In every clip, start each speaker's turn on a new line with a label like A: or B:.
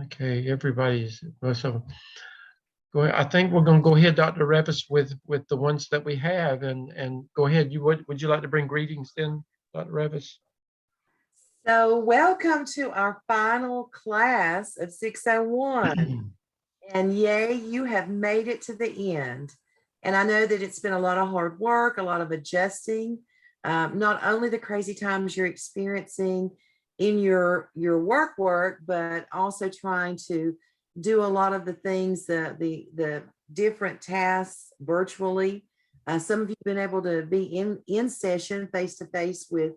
A: Okay, everybody's, so go ahead. I think we're going to go ahead, Dr. Revis, with the ones that we have, and go ahead. Would you like to bring greetings then, Dr. Revis?
B: So welcome to our final class of 601. And yay, you have made it to the end. And I know that it's been a lot of hard work, a lot of adjusting, not only the crazy times you're experiencing in your work, but also trying to do a lot of the things, the different tasks virtually. Some of you have been able to be in session face to face with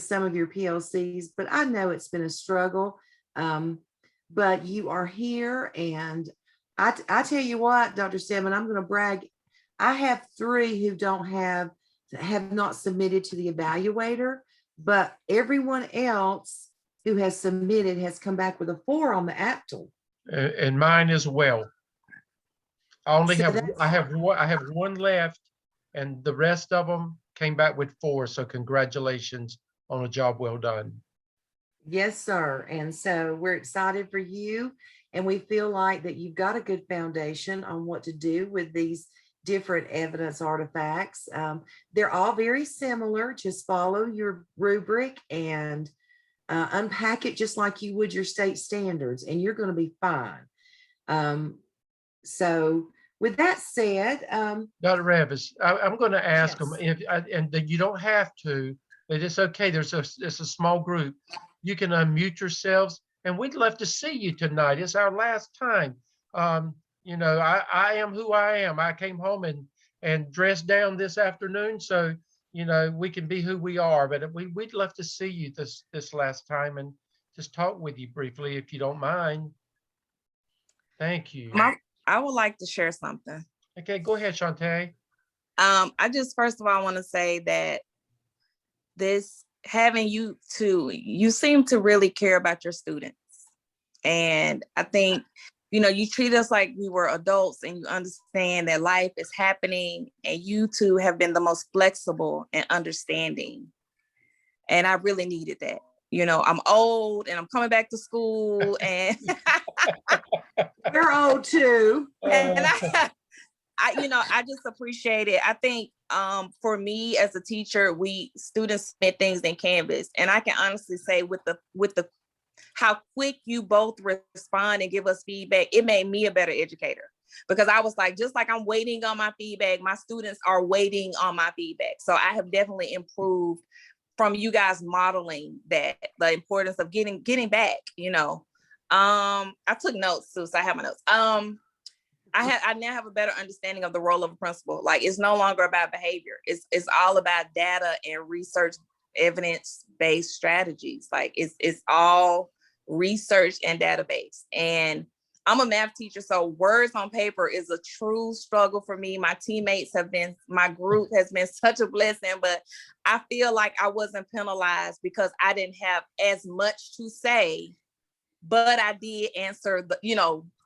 B: some of your PLCs, but I know it's been a struggle. But you are here, and I tell you what, Dr. Stedman, I'm going to brag. I have 3 who have not submitted to the evaluator, but everyone else who has submitted has come back with a 4 on the app tool.
A: And mine as well. I have one left, and the rest of them came back with 4. So congratulations on a job well done.
B: Yes, sir. And so we're excited for you. And we feel like that you've got a good foundation on what to do with these different evidence artifacts. They're all very similar. Just follow your rubric and unpack it just like you would your state standards, and you're going to be fine. So with that said,
A: Dr. Revis, I'm going to ask them
B: yes.
A: and you don't have to, but it's okay. It's a small group. You can unmute yourselves, and we'd love to see you tonight. It's our last time. I am who I am. I came home and dressed down this afternoon, so we can be who we are. But we'd love to see you this last time and just talk with you briefly, if you don't mind. Thank you.
C: I would like to share something.
A: Okay, go ahead, Shantae.
C: I just first of all want to say that having you seem to really care about your students. And I think, you treat us like we were adults, and you understand that life is happening, and you two have been the most flexible and understanding. And I really needed that. I'm old and I'm coming back to school, and
B: You're old too.
C: And I just appreciate it. I think for me as a teacher, students submit things in Canvas, and I can honestly say with the how quick you both respond and give us feedback, it made me a better educator, because I was like, just like I'm waiting on my feedback, my students are waiting on my feedback. So I have definitely improved from you guys modeling that, the importance of getting back. I took notes too, so I have my notes. I now have a better understanding of the role of a principal. Like, it's no longer about behavior. It's all about data and research, evidence-based strategies. Like, it's all research and database. And I'm a math teacher, so words on paper is a true struggle for me. My group has been such a blessing, but I feel like I wasn't penalized because I didn't have as much to say, but I did answer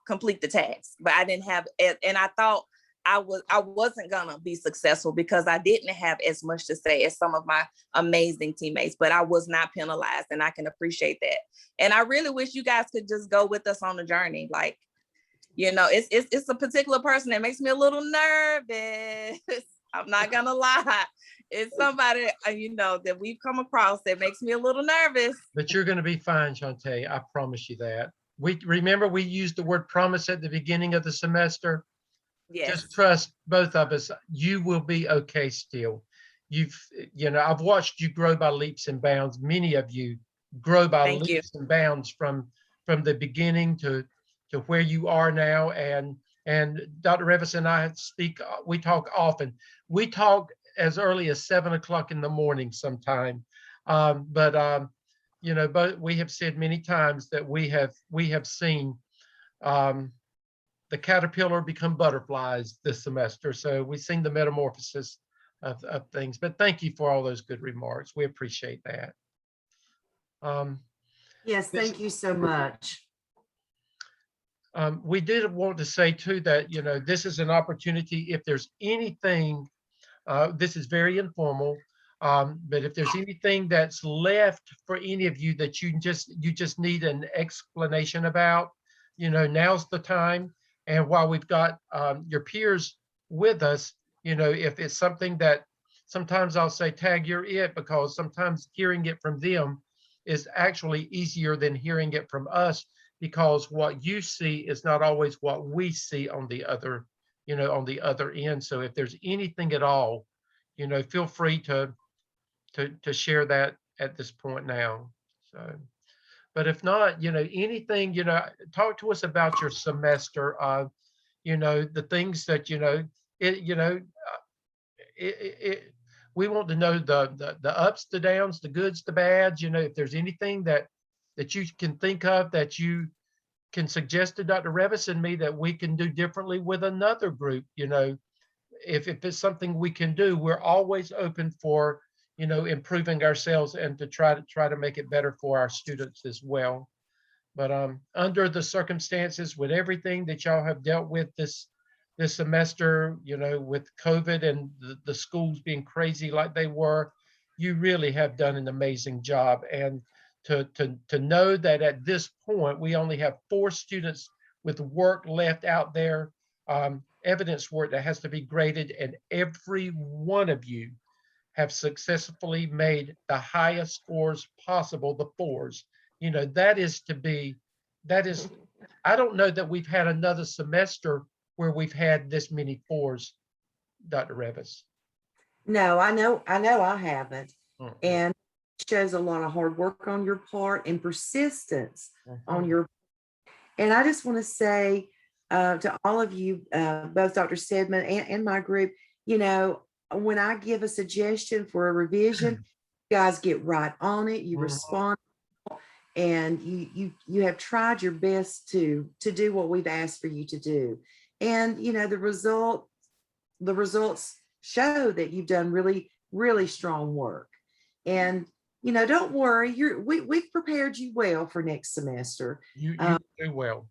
C: complete the task, but I didn't have, and I thought I wasn't gonna be successful because I didn't have as much to say as some of my amazing teammates, but I was not penalized, and I can appreciate that. And I really wish you guys could just go with us on the journey. Like, it's a particular person that makes me a little nervous. I'm not gonna lie. It's somebody, that we've come across that makes me a little nervous.
A: But you're going to be fine, Shantae. I promise you that. We used the word promise at the beginning of the semester.
C: Yes.
A: Just trust both of us. You will be okay still. I've watched you grow by leaps and bounds. Many of you grow by leaps and bounds from the beginning to where you are now. And Dr. Revis and I we talk often. We talk as early as 7 o'clock in the morning sometime. But we have said many times that we have seen the caterpillar become butterflies this semester. So we've seen the metamorphosis of things. But thank you for all those good remarks. We appreciate that.
B: Yes, thank you so much.
A: We did want to say too that this is an opportunity. If there's anything, this is very informal. But if there's anything that's left for any of you that you just need an explanation about, now's the time. And while we've got your peers with us, if it's something that sometimes I'll say, tag, you're it, because sometimes hearing it from them is actually easier than hearing it from us, because what you see is not always what we see on the other, on the other end. So if there's anything at all, feel free to share that at this point now. So, but if not, anything, talk to us about your semester. The things that, it, we want to know the ups, the downs, the goods, the bads, if there's anything that you can think of that you can suggest to Dr. Revis and me that we can do differently with another group. If it's something we can do, we're always open for, improving ourselves and to try to make it better for our students as well. But under the circumstances, with everything that y'all have dealt with this semester, with COVID and the schools being crazy like they were, you really have done an amazing job. And to know that at this point, we only have 4 students with work left out there, evidence work that has to be graded, and every one of you have successfully made the highest scores possible, the 4s. That is, I don't know that we've had another semester where we've had this many 4s, Dr. Revis.
B: No, I know I haven't.
A: Mhm.
B: And it shows a lot of hard work on your part and persistence on your. And I just want to say to all of you, both Dr. Stedman and my group, when I give a suggestion for a revision, you guys get right on it. You respond, and you have tried your best to do what we've asked for you to do. And the results show that you've done really, really strong work. And don't worry, we've prepared you well for next semester.
A: You do well.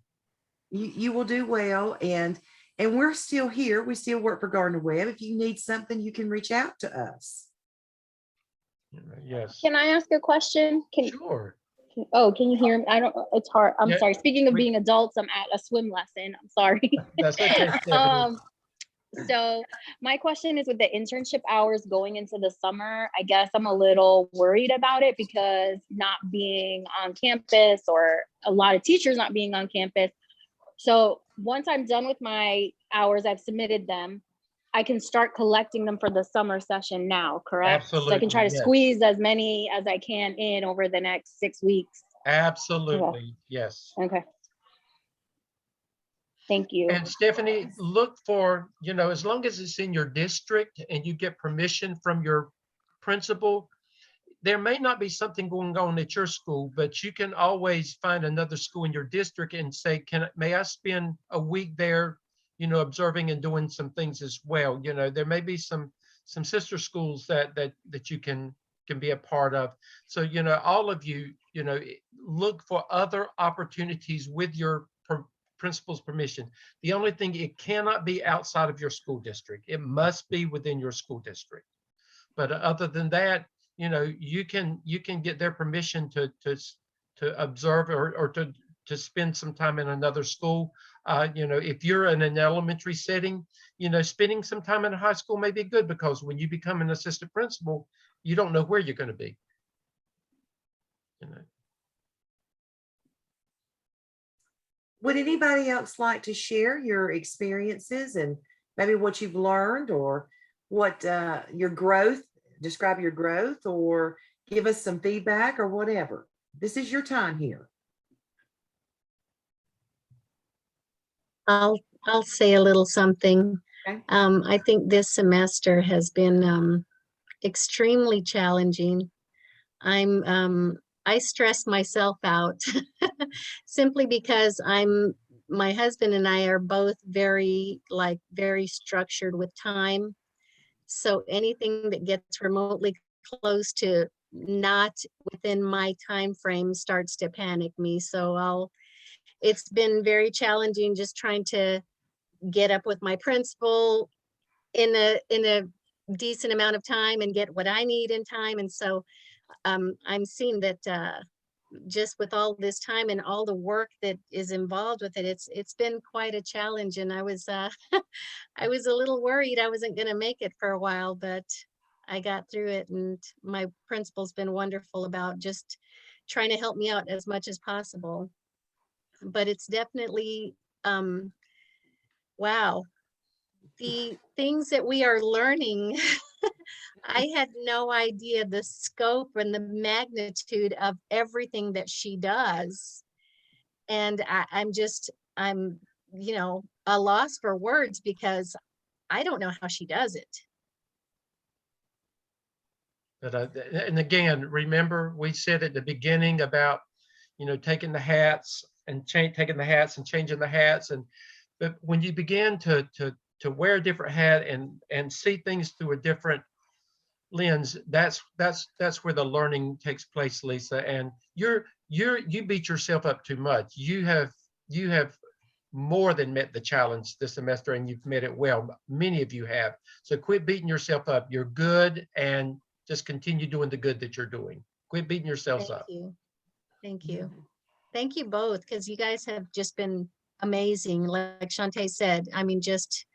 B: You will do well, and we're still here. We still work for Gardner Webb. If you need something, you can reach out to us.
A: Yes.
D: Can I ask a question?
A: Sure.
D: Can you hear me? I don't, it's hard. I'm
A: Yeah,
D: sorry. Speaking of being adults, I'm at a swim lesson. I'm sorry.
A: That's okay.
D: So my question is, with the internship hours going into the summer, I guess I'm a little worried about it, because not being on campus, or a lot of teachers not being on campus. So once I'm done with my hours, I've submitted them, I can start collecting them for the summer session now, correct?
A: Absolutely.
D: So I can try to
A: yes.
D: squeeze as many as I can in over the next 6 weeks.
A: Absolutely. Yes.
D: Okay. Thank you.
A: And Stephanie, look for, as long as it's in your district and you get permission from your principal, there may not be something going on at your school, but you can always find another school in your district and say, may I spend a week there, observing and doing some things as well. There may be some sister schools that you can be a part of. So, all of you, look for other opportunities with your principal's permission. The only thing, it cannot be outside of your school district. It must be within your school district. But other than that, you can get their permission to observe or to spend some time in another school. If you're in an elementary setting, spending some time in a high school may be good, because when you become an assistant principal, you don't know where you're going to be.
B: Would anybody else like to share your experiences and maybe what you've learned, or what your growth, describe your growth, or give us some feedback, or whatever? This is your time here.
E: I'll say a little something.
B: Okay.
E: I think this semester has been extremely challenging. I stress myself out simply because my husband and I are both very structured with time. So anything that gets remotely close to not within my time frame starts to panic me. So it's been very challenging just trying to get up with my principal in a decent amount of time and get what I need in time. And so I'm seeing that just with all this time and all the work that is involved with it, it's been quite a challenge. And I was I was a little worried I wasn't going to make it for a while, but I got through it, and my principal's been wonderful about just trying to help me out as much as possible. But it's definitely, wow, the things that we are learning. I had no idea the scope and the magnitude of everything that she does. And I'm, you know, a loss for words because I don't know how she does it.
A: But, and again, remember, we said at the beginning about, you know, taking the hats and taking the hats and changing the hats. But when you begin to wear a different hat and see things through a different lens, that's where the learning takes place, Lisa. And you beat yourself up too much. You have more than met the challenge this semester, and you've met it well. Many of you have. So quit beating yourself up. You're good, and just continue doing the good that you're doing. Quit beating yourselves up.
E: Thank you. Thank you. Thank you both, because you guys have just been amazing. Like Shantae said, I mean, just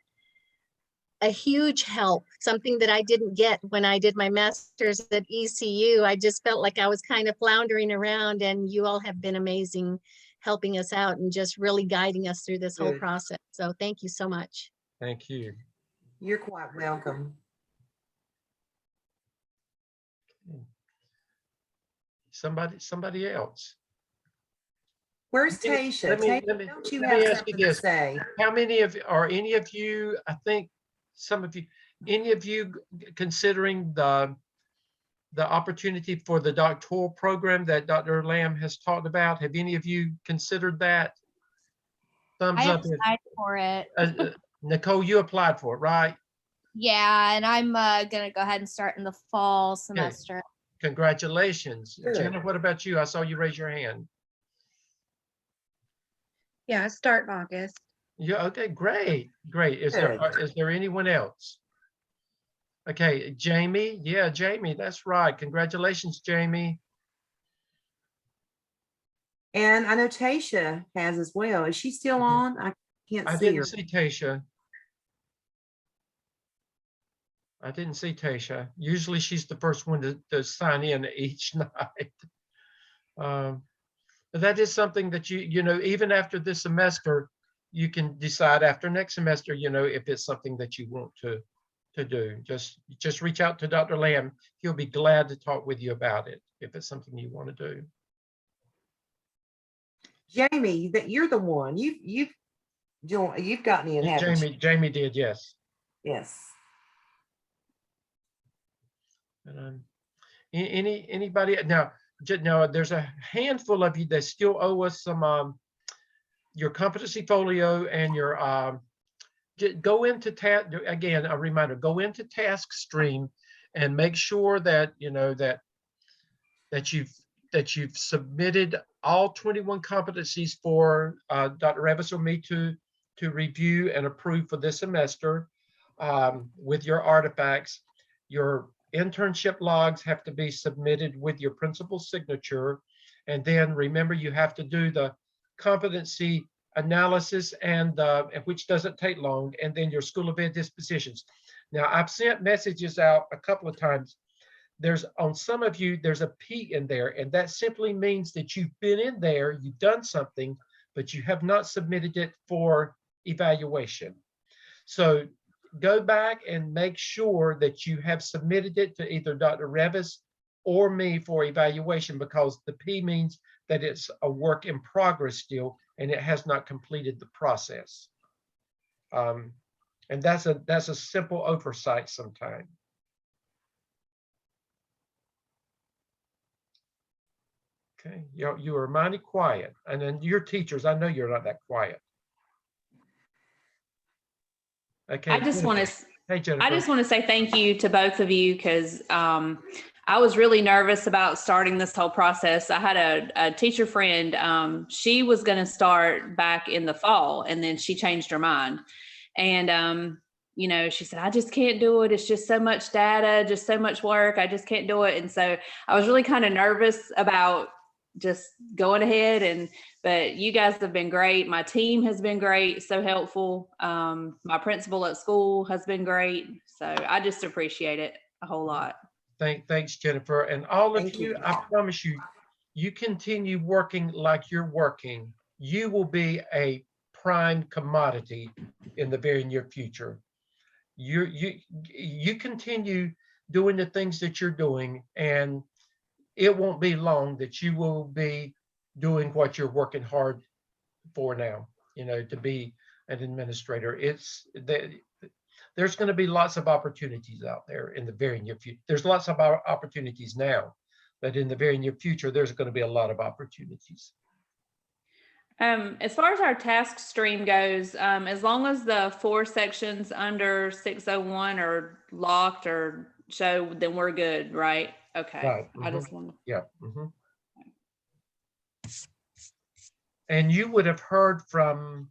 E: a huge help, something that I didn't get when I did my master's at ECU. I just felt like I was kind of floundering around, and you all have been amazing helping us out and just really guiding us through this whole
B: Good.
E: process. So thank you so much.
A: Thank you.
B: You're quite welcome.
A: Somebody else.
B: Where's
A: Let me-
B: Tasha?
A: let me-
B: Tasha,
A: let me-
B: don't you
A: let
B: have
A: me ask you
B: something to
A: this.
B: say?
A: How many of are any of you, I think some of you, any of you considering the opportunity for the doctoral program that Dr. Lamb has talked about? Have any of you considered that? Thumbs
F: I
A: up.
F: applied for it.
A: Nicole, you applied for it, right?
F: Yeah, and I'm gonna go ahead and start in the fall semester.
A: Congratulations.
B: Good.
A: Jenna, what about you? I saw you raise your hand.
G: Yeah, I start in August.
A: Yeah, okay, great, great. Is there anyone else? Okay, Jamie. Yeah, Jamie, that's right. Congratulations, Jamie.
B: And I know Tasha has as well. Is she still on? I can't
A: I
B: see her.
A: didn't see Tasha. I didn't see Tasha. Usually she's the first one to sign in each night. But that is something that you know, even after this semester, you can decide after next semester, you know, if it's something that you want to do. Just reach out to Dr. Lamb. He'll be glad to talk with you about it if it's something you want to do.
B: Jamie, that you're the one. You've gotten in, haven't you?
A: Jamie did, yes.
B: Yes.
A: And, anybody now? Now there's a handful of you that still owe us some your competency folio and your go into again, a reminder, go into task stream and make sure that you know that you've submitted all 21 competencies for Dr. Revis or me to review and approve for this semester with your artifacts. Your internship logs have to be submitted with your principal's signature. And then remember, you have to do the competency analysis and which doesn't take long, and then your School of Ed dispositions. Now, I've sent messages out a couple of times. There's on some of you, there's a P in there, and that simply means that you've been in there, you've done something, but you have not submitted it for evaluation. So go back and make sure that you have submitted it to either Dr. Revis or me for evaluation, because the P means that it's a work in progress still, and it has not completed the process. And that's a simple oversight sometimes. Okay, you are mighty quiet, and then your teachers, I know you're not that quiet. Okay.
H: I just want to.
A: Hey, Jennifer.
H: I just want to say thank you to both of you, because I was really nervous about starting this whole process. I had a teacher friend. She was going to start back in the fall, and then she changed her mind. And you know, she said, I just can't do it. It's just so much data, just so much work. I just can't do it. And so I was really kind of nervous about just going ahead. But you guys have been great. My team has been great, so helpful. My principal at school has been great. So I just appreciate it a whole lot.
A: Thanks, Jennifer. And all of
B: Thank
A: you,
B: you.
A: I promise you, you continue working like you're working, you will be a prime commodity in the very near future. You continue doing the things that you're doing, and it won't be long that you will be doing what you're working hard for now, to be an administrator. There's going to be lots of opportunities out there in the very near future. There's lots of opportunities now, but in the very near future, there's going to be a lot of opportunities.
H: As far as our task stream goes, as long as the 4 sections under 601 are locked or show, then we're good, right? Okay.
A: Right.
H: I just want to.
A: Yeah. And you would have heard from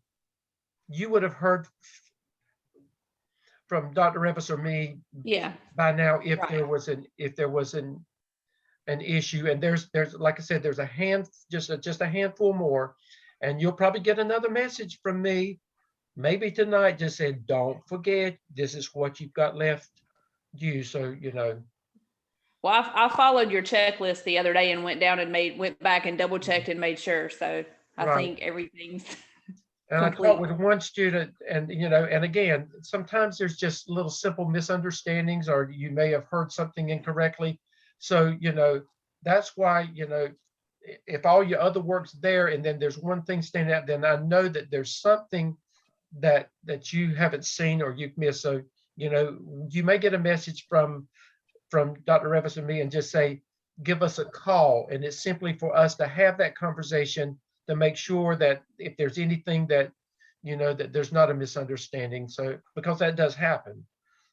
A: Dr. Revis or me,
H: Yeah,
A: by now if
H: Right.
A: there was an issue. And there's like I said, there's just a handful more, and you'll probably get another message from me maybe tonight, just saying, don't forget, this is what you've got left due. So
H: well, I followed your checklist the other day and went down and went back and double checked and made sure. So I
A: Right.
H: think everything's
A: And I
H: complete.
A: talked with one student, and and again, sometimes there's just little simple misunderstandings, or you may have heard something incorrectly. So that's why if all your other work's there, and then there's one thing standing out, then I know that there's something that you haven't seen or you've missed. So you may get a message from Dr. Revis and me and just say, give us a call, and it's simply for us to have that conversation to make sure that if there's anything that that there's not a misunderstanding. So because that does happen.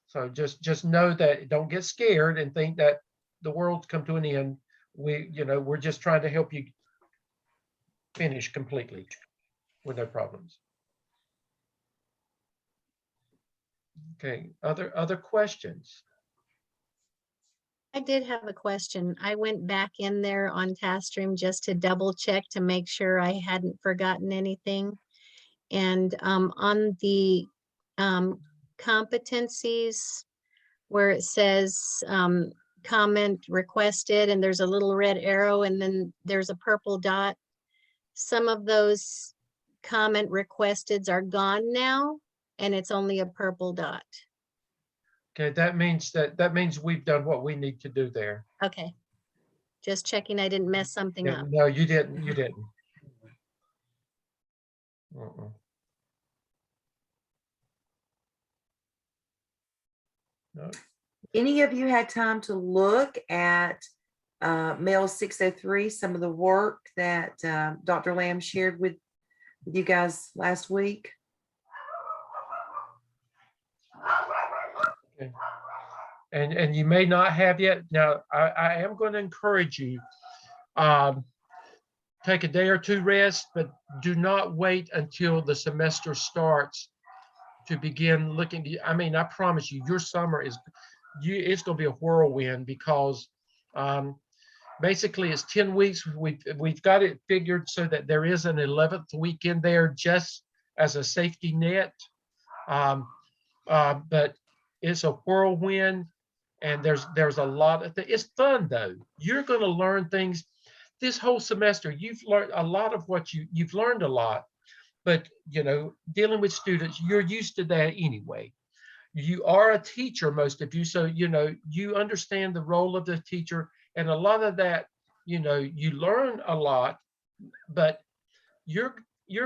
A: So just know that, don't get scared and think that the world's come to an end. We're just trying to help you finish completely with no problems. Okay, other questions?
E: I did have a question. I went back in there on TaskStream just to double check to make sure I hadn't forgotten anything. And on the competencies where it says comment requested, and there's a little red arrow and then there's a purple dot. Some of those comment requesteds are gone now, and it's only a purple dot.
A: Okay, that means we've done what we need to do there.
E: Okay. Just checking I didn't mess something
A: Yeah,
E: up.
A: no, you didn't. Uh-uh. No.
B: Any of you had time to look at Mail 603, some of the work that Dr. Lamb shared with you guys last week?
A: Okay. And you may not have yet. Now, I am going to encourage you, take a day or two rest, but do not wait until the semester starts to begin looking. I promise you, your summer it's going to be a whirlwind, because basically it's 10 weeks. We've got it figured so that there is an 11th week in there just as a safety net. But it's a whirlwind, and there's a lot of things. It's fun though. You're going to learn things this whole semester. You've learned a lot of what you've learned a lot, but dealing with students, you're used to that anyway. You are a teacher, most of you, so you understand the role of the teacher, and a lot of that, you learn a lot, but you're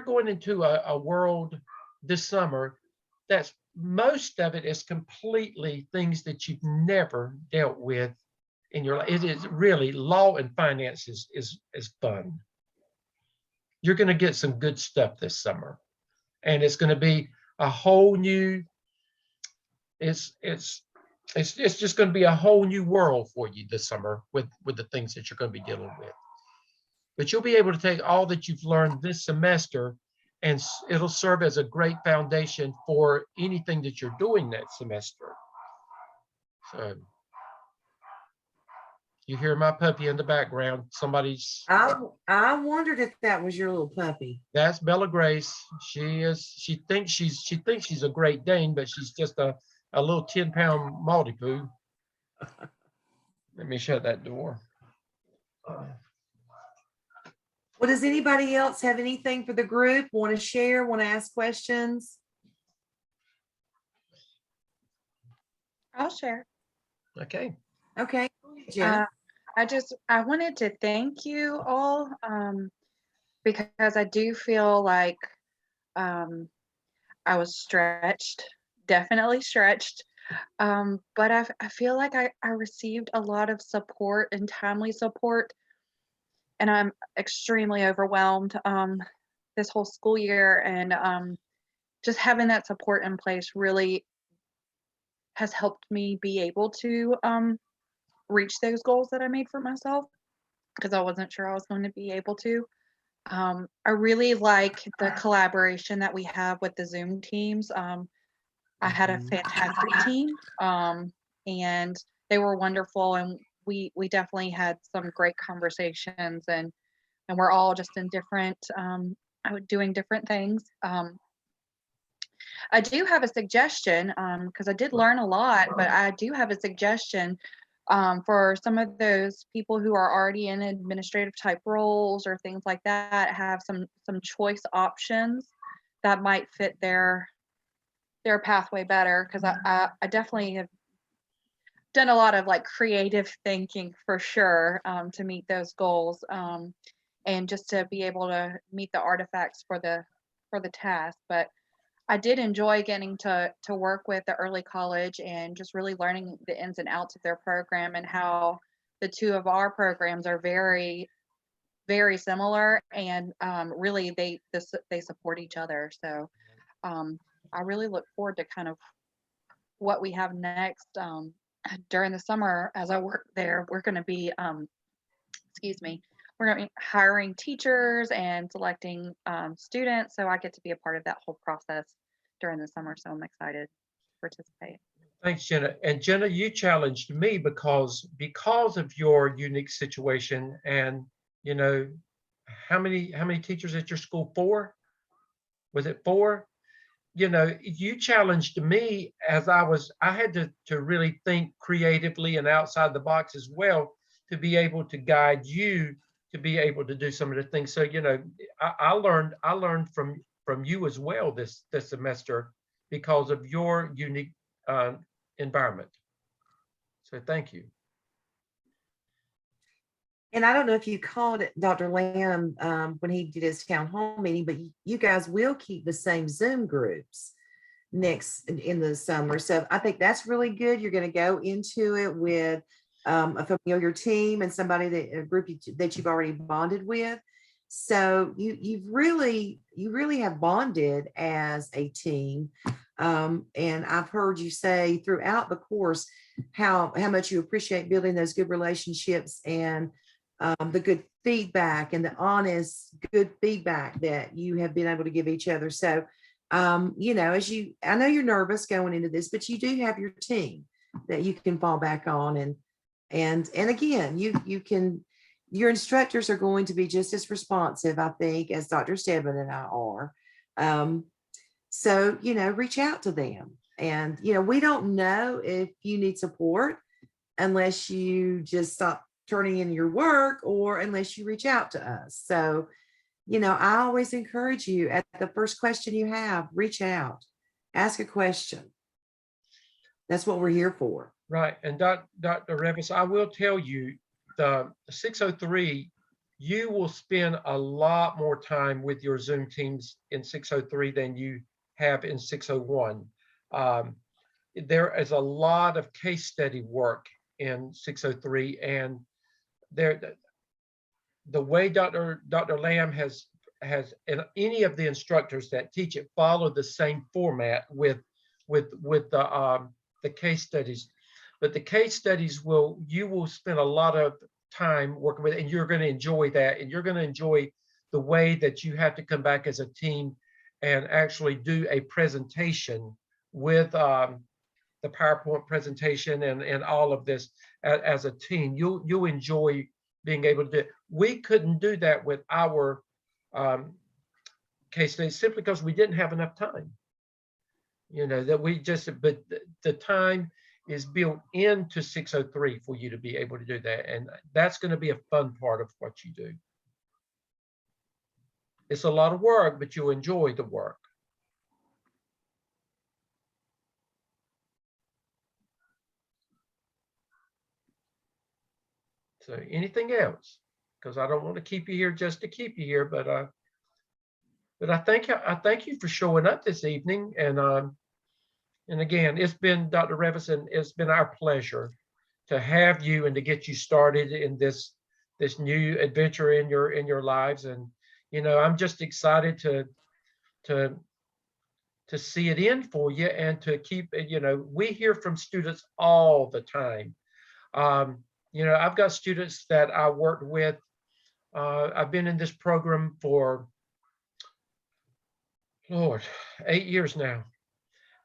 A: going into a world this summer that's, most of it is completely things that you've never dealt with in your life. It is really, law and finances is fun. You're going to get some good stuff this summer, and it's going to be a whole new, it's just going to be a whole new world for you this summer with the things that you're going to be dealing with. But you'll be able to take all that you've learned this semester, and it'll serve as a great foundation for anything that you're doing that semester. So, You hear my puppy in the background. Somebody's,
B: I wondered if that was your little puppy.
A: that's Bella Grace. She thinks she's a Great Dane, but she's just a little 10-pound Maltipoo. Let me shut that door.
B: Well, does anybody else have anything for the group? Want to share? Want to ask questions?
G: I'll share.
A: Okay.
B: Okay. Jenna.
G: I wanted to thank you all because I do feel like I was stretched, definitely stretched. But I feel like I received a lot of support and timely support, and I'm extremely overwhelmed this whole school year, and just having that support in place really has helped me be able to reach those goals that I made for myself, because I wasn't sure I was going to be able to. I really like the collaboration that we have with the Zoom teams. I had a fantastic team, and they were wonderful, and we definitely had some great conversations, and we're all just in different doing different things. I do have a suggestion, because I did learn a lot, but I do have a suggestion for some of those people who are already in administrative type roles or things like that, have some choice options that might fit their pathway better, because I definitely have done a lot of like creative thinking for sure, to meet those goals, and just to be able to meet the artifacts for the task. But I did enjoy getting to work with the early college and just really learning the ins and outs of their program, and how the two of our programs are very, very similar, and really they support each other. So I really look forward to kind of what we have next. During the summer, as I work there, we're going to be we're going to be hiring teachers and selecting students, so I get to be a part of that whole process during the summer, so I'm excited to participate.
A: Thanks, Jenna. And Jenna, you challenged me because of your unique situation. And you know, how many teachers at your school? 4? Was it 4? You know, you challenged me as I had to really think creatively and outside the box as well, to be able to guide you to be able to do some of the things. So, you know, I learned from you as well this semester because of your unique environment. So thank you.
B: And I don't know if you called it, Dr. Lamb, when he did his town hall meeting, but you guys will keep the same Zoom groups next in the summer. So I think that's really good. You're going to go into it with a familiar team and somebody a group that you've already bonded with. So you really have bonded as a team. And I've heard you say throughout the course how much you appreciate building those good relationships, and the good feedback and the honest, good feedback that you have been able to give each other. So, you know, I know you're nervous going into this, but you do have your team that you can fall back on. And again, your instructors are going to be just as responsive, I think, as Dr. Steadman and I are. So, you know, reach out to them. And, you know, we don't know if you need support unless you just stop turning in your work, or unless you reach out to us. So, you know, I always encourage you, at the first question you have, reach out, ask a question. That's what we're here for.
A: Right. And Dr. Revis, I will tell you, the 603, you will spend a lot more time with your Zoom teams in 603 than you have in 601. There is a lot of case study work in 603, and the way Dr. Lamb has and any of the instructors that teach it follow the same format with the case studies. But the case studies you will spend a lot of time working with, and you're going to enjoy that, and you're going to enjoy the way that you have to come back as a team and actually do a presentation with the PowerPoint presentation and all of this as a team. You'll enjoy being able to do it. We couldn't do that with our case study simply because we didn't have enough time. You know, that we just, but the time is built into 603 for you to be able to do that. And that's going to be a fun part of what you do. It's a lot of work, but you'll enjoy the work. So anything else? Because I don't want to keep you here just to keep you here, but I thank you for showing up this evening. And again, it's been, Dr. Revison, it's been our pleasure to have you and to get you started in this new adventure in your lives. And you know, I'm just excited to see it in for you and to keep, you know, we hear from students all the time. You know, I've got students that I worked with. I've been in this program for, Lord, 8 years now.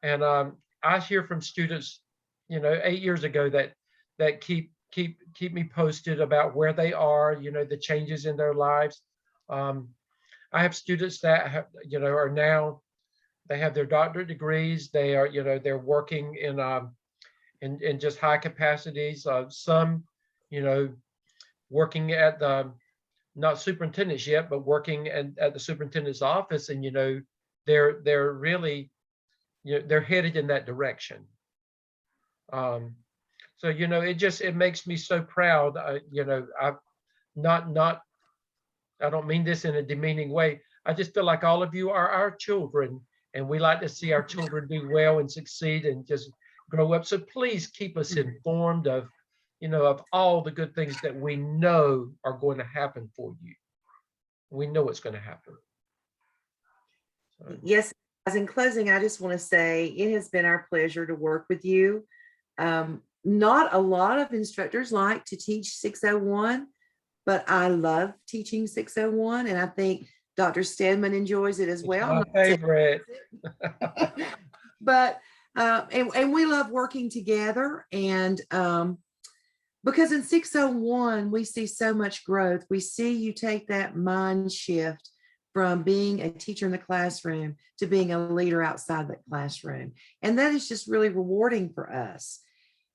A: And I hear from students, you know, 8 years ago that keep me posted about where they are, you know, the changes in their lives. I have students that have, you know, are now, they have their doctorate degrees. They are, you know, they're working in just high capacities. Some, you know, working at the, not superintendents yet, but working at the superintendent's office. And, you know, they're really, you know, they're headed in that direction. So, you know, it makes me so proud. You know, I don't mean this in a demeaning way. I just feel like all of you are our children, and we like to see our children do well and succeed and just grow up. So please keep us informed of, you know, of all the good things that we know are going to happen for you. We know it's going to happen. So.
B: Yes, as in closing, I just want to say it has been our pleasure to work with you. Not a lot of instructors like to teach 601, but I love teaching 601, and I think Dr. Stedman enjoys it as well.
A: My favorite.
B: But and we love working together, and because in 601 we see so much growth. We see you take that mind shift from being a teacher in the classroom to being a leader outside the classroom, and that is just really rewarding for us.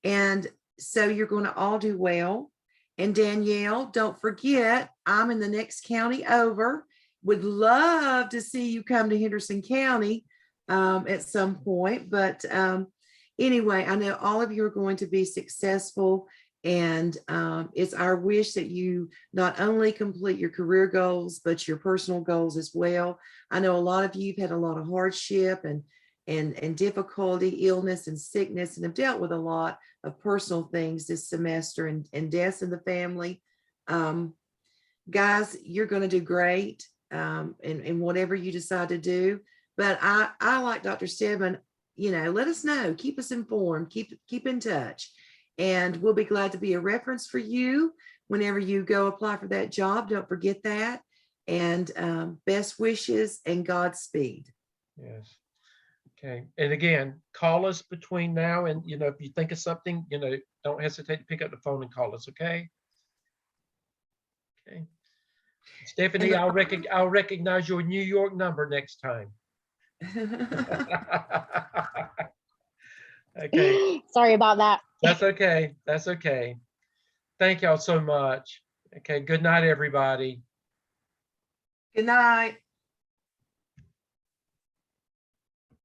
B: And so you're going to all do well. And Danielle, don't forget, I'm in the next county over. Would love to see you come to Henderson County at some point. But anyway, I know all of you are going to be successful. And it's our wish that you not only complete your career goals, but your personal goals as well. I know a lot of you have had a lot of hardship and difficulty, illness and sickness, and have dealt with a lot of personal things this semester and deaths in the family. Guys, you're going to do great in whatever you decide to do. But I like Dr. Stedman, you know, let us know, keep us informed, keep in touch. And we'll be glad to be a reference for you whenever you go apply for that job. Don't forget that. And best wishes and Godspeed.
A: Yes. Okay. And again, call us between now and, you know, if you think of something, you know, don't hesitate to pick up the phone and call us. Okay. Okay. Stephanie, I'll recognize your New York number next time. Okay.
D: Sorry about that.
A: That's okay. That's okay. Thank y'all so much. Okay. Good night, everybody.
B: Good night.